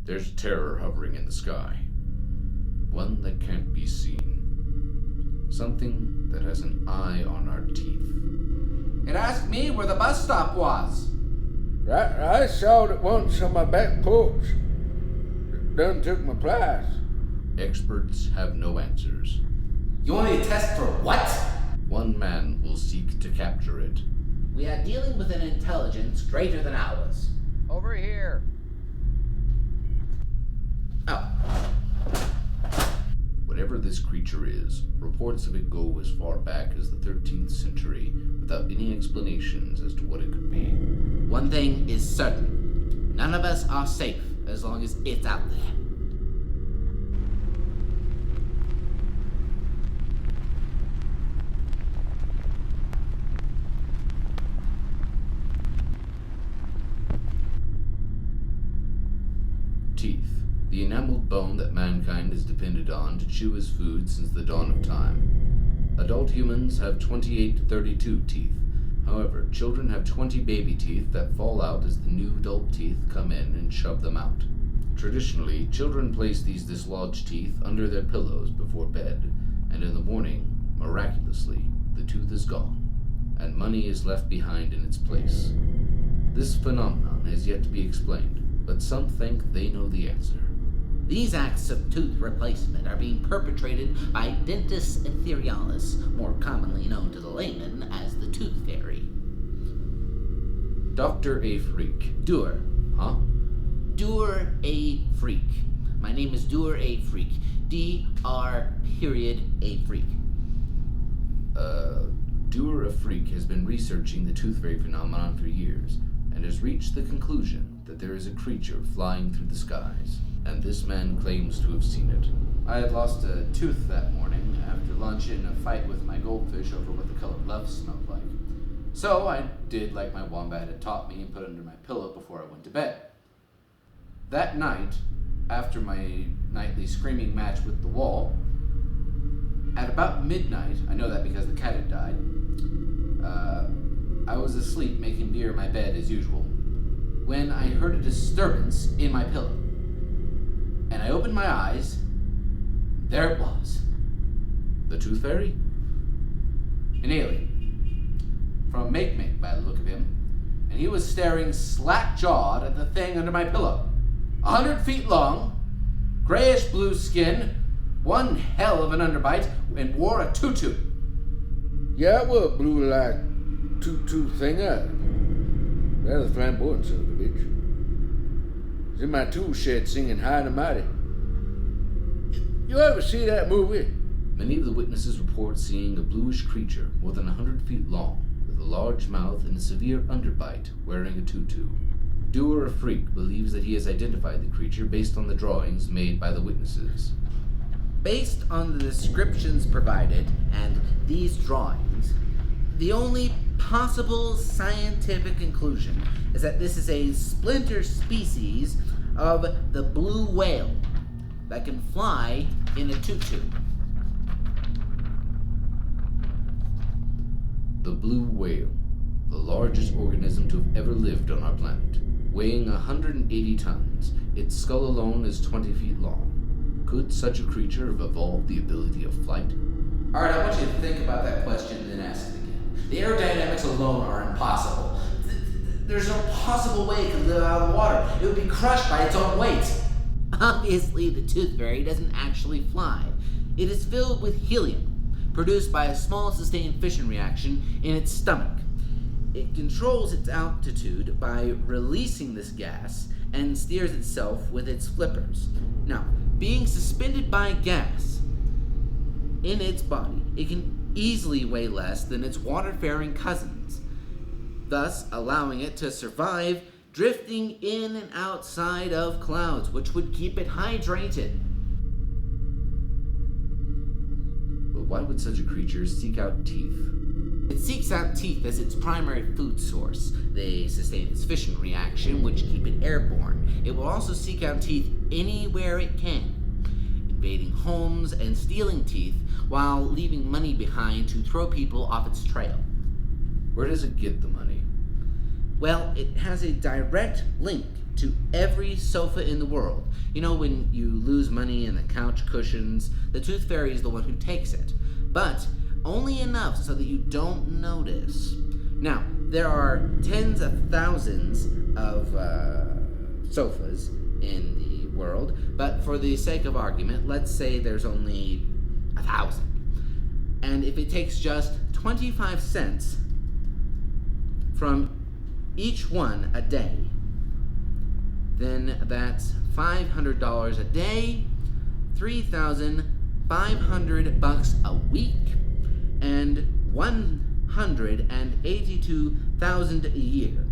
There's terror hovering in the sky. One that can't be seen. Something that has an eye on our teeth. It asked me where the bus stop was. I saw it once on my back porch. Done took my place. Experts have no answers. You want me to test for what? One man will seek to capture it. We are dealing with an intelligence greater than ours. Over here. Oh. Whatever this creature is, reports of it go as far back as the 13th century without any explanations as to what it could be. One thing is certain. None of us are safe as long as it's out there. Teeth. The enameled bone that mankind has depended on to chew as food since the dawn of time. Adult humans have 28 to 32 teeth. However, children have 20 baby teeth that fall out as the new adult teeth come in and shove them out. Traditionally, children place these dislodged teeth under their pillows before bed, and in the morning, miraculously, the tooth is gone, and money is left behind in its place. This phenomenon has yet to be explained, but some think they know the answer. These acts of tooth replacement are being perpetrated by Dentus etherealis, more commonly known to the layman as the tooth fairy. Dr. A. Freak. Dur. Huh? Dur A. Freak. My name is Dur A. Freak. D-R period A. Freak. Dur A. Freak has been researching the tooth fairy phenomenon for years, and has reached the conclusion that there is a creature flying through the skies, and this man claims to have seen it. I had lost a tooth that morning after lunch in a fight with my goldfish over what the color love smelled like. So I did like my wombat had taught me and put it under my pillow before I went to bed. That night, after my nightly screaming match with the wall, at about midnight, I know that because the cat had died, I was asleep making beer in my bed as usual, when I heard a disturbance in my pillow. And I opened my eyes. There it was. The tooth fairy? An alien. From Make by the look of him. And he was staring slack-jawed at the thing under my pillow. 100 feet long, grayish-blue skin, one hell of an underbite, and wore a tutu. Yeah, it was blue like tutu thing up. Rather flamboyant son of a bitch. It's in my tool shed singing high and mighty. You ever see that movie? Many of the witnesses report seeing a bluish creature more than 100 feet long, with a large mouth and a severe underbite, wearing a tutu. Dur A. Freak believes that he has identified the creature based on the drawings made by the witnesses. Based on the descriptions provided and these drawings, the only possible scientific conclusion is that this is a splinter species of the blue whale that can fly in a tutu. The blue whale, the largest organism to have ever lived on our planet. Weighing 180 tons, its skull alone is 20 feet long. Could such a creature have evolved the ability of flight? Alright, I want you to think about that question and then ask it again. The aerodynamics alone are impossible. There's no possible way it could live out of the water. It would be crushed by its own weight. Obviously, the tooth fairy doesn't actually fly. It is filled with helium, produced by a small sustained fission reaction in its stomach. It controls its altitude by releasing this gas and steers itself with its flippers. Now, being suspended by gas in its body, it can easily weigh less than its water-faring cousins, thus allowing it to survive drifting in and outside of clouds, which would keep it hydrated. But why would such a creature seek out teeth? It seeks out teeth as its primary food source. They sustain its fission reaction, which keep it airborne. It will also seek out teeth anywhere it can, invading homes and stealing teeth while leaving money behind to throw people off its trail. Where does it get the money? Well, it has a direct link to every sofa in the world. You know, when you lose money in the couch cushions, the Tooth Fairy is the one who takes it. But only enough so that you don't notice. Now, there are tens of thousands of sofas in the world, but for the sake of argument, let's say there's only 1,000. And if it takes just 25 cents from each one a day, then that's $500 a day, $3,500 a week, and $182,000 a year.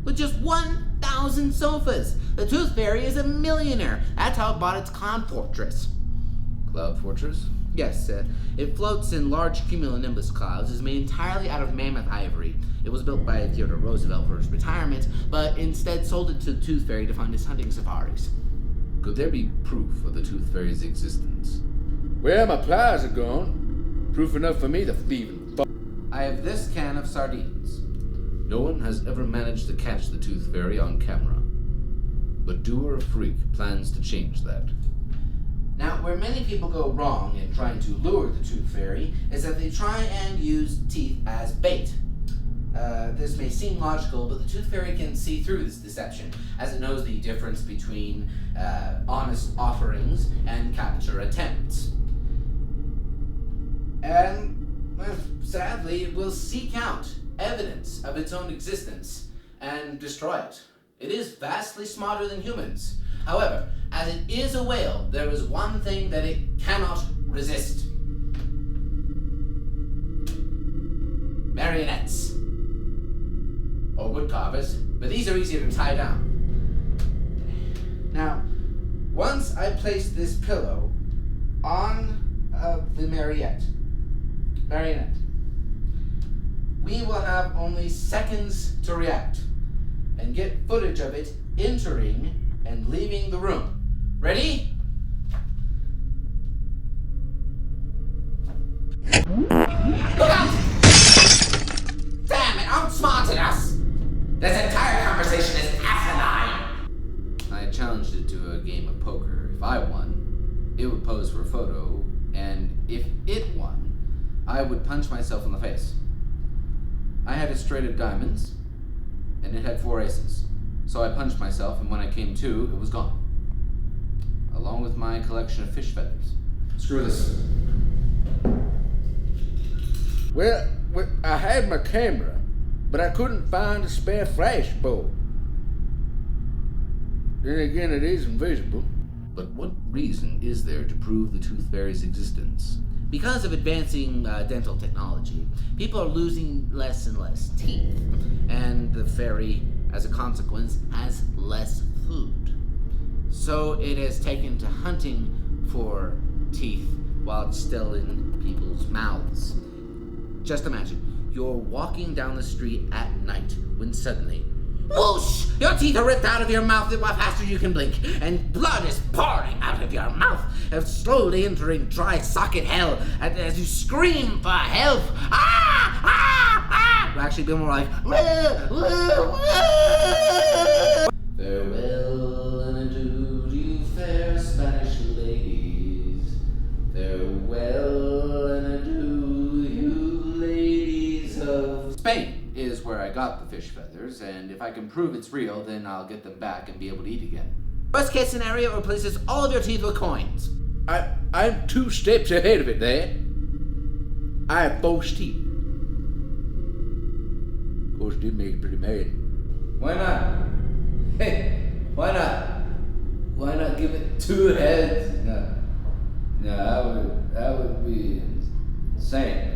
With just 1,000 sofas! The Tooth Fairy is a millionaire. That's how it bought its cloud fortress. Cloud Fortress? Yes, it floats in large cumulonimbus clouds, is made entirely out of mammoth ivory. It was built by Theodore Roosevelt for his retirement, but instead sold it to the Tooth Fairy to fund his hunting safaris. Could there be proof of the Tooth Fairy's existence? Well, my pliers are gone. Proof enough for me to thieving fuck. I have this can of sardines. No one has ever managed to catch the Tooth Fairy on camera. But Doer Freak plans to change that. Now, where many people go wrong in trying to lure the Tooth Fairy is that they try and use teeth as bait. This may seem logical, but the Tooth Fairy can see through this deception, as it knows the difference between honest offerings and capture attempts. And, sadly, it will seek out evidence of its own existence and destroy it. It is vastly smarter than humans. However, as it is a whale, there is one thing that it cannot resist. Marionettes. Or wood carvers, but these are easier to tie down. Now, once I place this pillow on the marionette, we will have only seconds to react and get footage of it entering and leaving the room. Ready? Look out! Damn it, outsmarted us! This entire conversation is asinine! I challenged it to a game of poker. If I won, it would pose for a photo, and if it won, I would punch myself in the face. I had a straight of diamonds, and it had 4 aces. So I punched myself, and when I came to, it was gone. Along with my collection of fish feathers. Screw this. Well, I had my camera, but I couldn't find a spare flash bulb. Then again, it is invisible. But what reason is there to prove the Tooth Fairy's existence? Because of advancing dental technology, people are losing less and less teeth, and the fairy, as a consequence, has less food. So it has taken to hunting for teeth while it's still in people's mouths. Just imagine, you're walking down the street at night when suddenly, whoosh! Your teeth are ripped out of your mouth faster you can blink, and blood is pouring out of your mouth, slowly entering dry socket hell, as you scream for help. Ah! Ah! Ah! It'll actually be more like, wah, wah, wah. Farewell and adieu to you fair Spanish ladies. Farewell and adieu, you ladies of Spain is where I got the fish feathers, and if I can prove it's real, then I'll get them back and be able to eat again. Worst case scenario, it replaces all of your teeth with coins. I'm 2 steps ahead of it there. I have false teeth. Of course, it did make it pretty mad. Why not? Hey, why not? Why not give it 2 heads? No, that would be insane.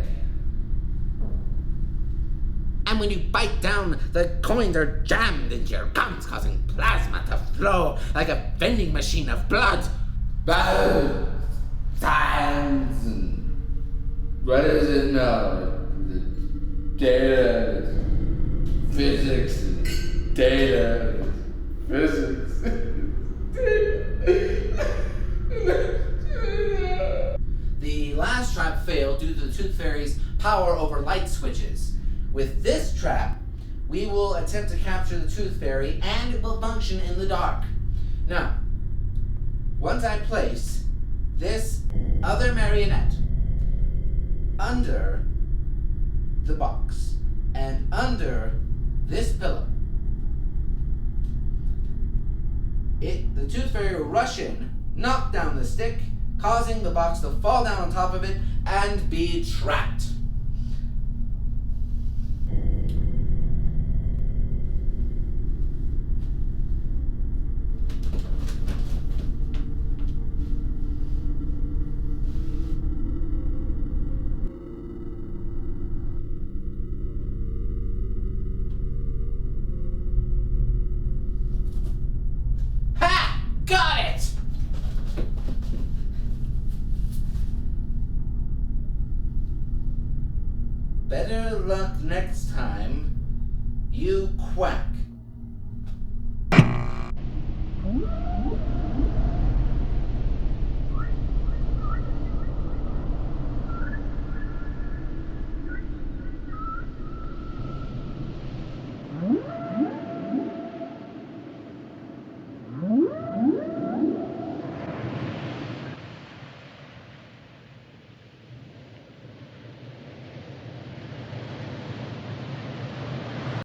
And when you bite down, the coins are jammed into your gums, causing plasma to flow like a vending machine of blood. Science and what is it now? The data, physics, and data, physics. The last trap failed due to the Tooth Fairy's power over light switches. With this trap, we will attempt to capture the Tooth Fairy, and it will function in the dark. Now, once I place this other marionette under the box and under this pillow, the Tooth Fairy will rush in, knock down the stick, causing the box to fall down on top of it and be trapped.